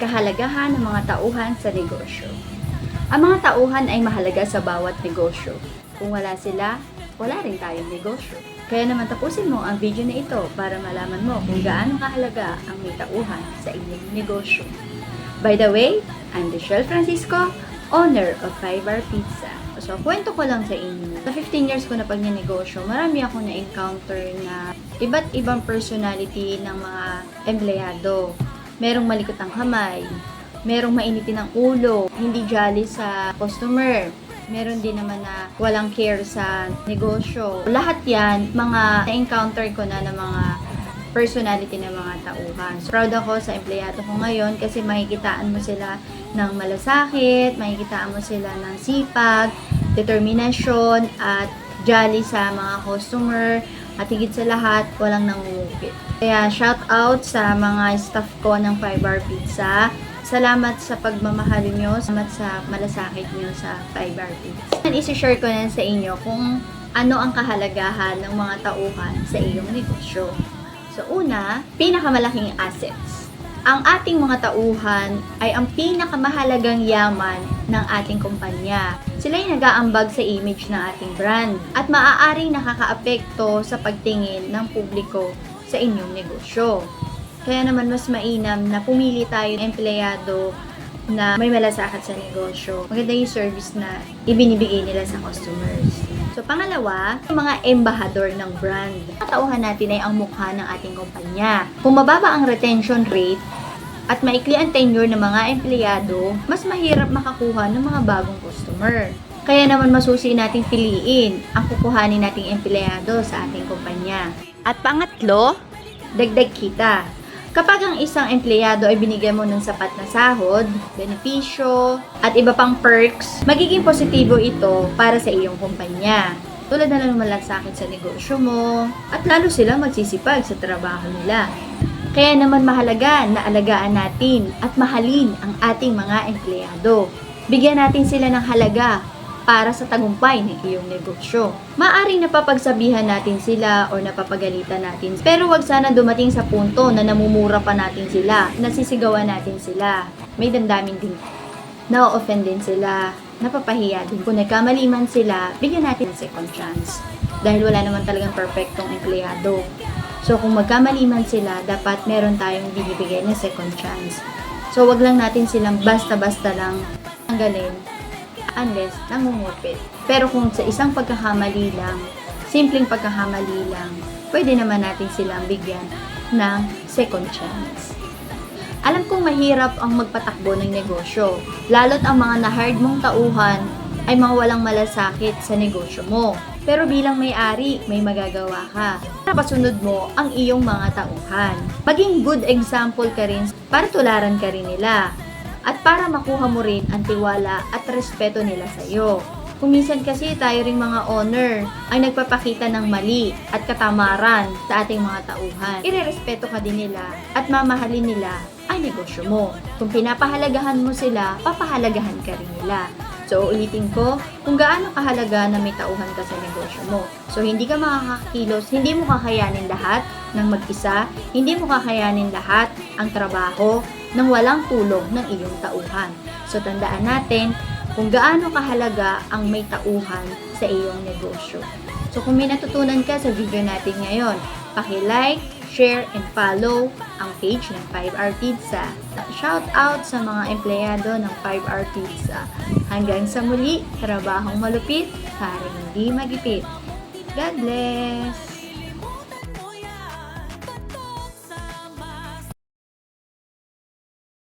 Kahalagahan ng mga tauhan sa negosyo. Ang mga tauhan ay mahalaga sa bawat negosyo. Kung wala sila, wala rin tayong negosyo. Kaya naman tapusin mo ang video na ito para malaman mo kung gaano kahalaga ang may tauhan sa inyong negosyo. By the way, I'm Michelle Francisco, owner of 5R Pizza. So, kwento ko lang sa inyo. Sa 15 years ko na pagnenegosyo, marami ako na-encounter na iba't ibang personality ng mga empleyado. Merong malikot ang kamay, merong mainitin ang ulo, hindi jolly sa customer. Meron din naman na walang care sa negosyo. Lahat yan, mga na-encounter ko na ng mga personality ng mga tauhan. So, proud ako sa empleyado ko ngayon kasi makikitaan mo sila ng malasakit, makikitaan mo sila ng sipag, determinasyon, at jolly sa mga customer, at higit sa lahat, walang nangungupit. Kaya shout out sa mga staff ko ng 5R Pizza. Salamat sa pagmamahal nyo, salamat sa malasakit nyo sa 5R Pizza. Isi-share ko na sa inyo kung ano ang kahalagahan ng mga tauhan sa iyong negosyo. So una, pinakamalaking assets. Ang ating mga tauhan ay ang pinakamahalagang yaman ng ating kumpanya. Sila ay nag-aambag sa image ng ating brand at maaaring nakakaapekto sa pagtingin ng publiko sa inyong negosyo. Kaya naman mas mainam na pumili tayo ng empleyado na may malasakit sa negosyo. Maganda yung service na ibinibigay nila sa customers. So, pangalawa, yung mga embahador ng brand. Ang tauhan natin ay ang mukha ng ating kumpanya. Kung mababa ang retention rate at maikli ang tenure ng mga empleyado, mas mahirap makakuha ng mga bagong customer. Kaya naman masusi nating piliin ang kukuhanin nating empleyado sa ating kumpanya. At pangatlo, dagdag kita. Kapag ang isang empleyado ay binigyan mo ng sapat na sahod, benepisyo, at iba pang perks, magiging positibo ito para sa iyong kumpanya. Tulad na lang malasakit sa negosyo mo, at lalo sila magsisipag sa trabaho nila. Kaya naman mahalaga na alagaan natin at mahalin ang ating mga empleyado. Bigyan natin sila ng halaga para sa tagumpay ng iyong negosyo. Maaring napapagsabihan natin sila o napapagalitan natin. Pero wag sana dumating sa punto na namumura pa natin sila, nasisigawan natin sila. May damdamin din. Na-offend din sila, napapahiya din. Kung nagkamali man sila, bigyan natin ng second chance. Dahil wala naman talagang perfectong empleyado. So kung magkamali man sila, dapat meron tayong binibigay na second chance. So wag lang natin silang basta-basta lang tanggalin unless nangungupit. Pero kung sa isang pagkakamali lang, simpleng pagkakamali lang, pwede naman natin silang bigyan ng second chance. Alam kong mahirap ang magpatakbo ng negosyo, lalo't ang mga na-hired mong tauhan ay mga walang malasakit sa negosyo mo. Pero bilang may-ari, may magagawa ka. Napasunod mo ang iyong mga tauhan. Maging good example ka rin para tularan ka rin nila. At para makuha mo rin ang tiwala at respeto nila sa iyo. Kung minsan kasi tayo ring mga owner ay nagpapakita ng mali at katamaran sa ating mga tauhan. Irerespeto ka din nila at mamahalin nila ang negosyo mo. Kung pinapahalagahan mo sila, papahalagahan ka rin nila. So, ulitin ko, kung gaano kahalaga na may tauhan ka sa negosyo mo. So, hindi ka makakakilos, hindi mo kakayanin lahat ng mag-isa, hindi mo kakayanin lahat ang trabaho nang walang tulong ng iyong tauhan. So, tandaan natin kung gaano kahalaga ang may tauhan sa iyong negosyo. So, kung may natutunan ka sa video natin ngayon, paki-like, share, and follow ang page ng 5R Pizza. Shout out sa mga empleyado ng 5R Pizza. Hanggang sa muli, trabahong malupit para hindi magipit. God bless!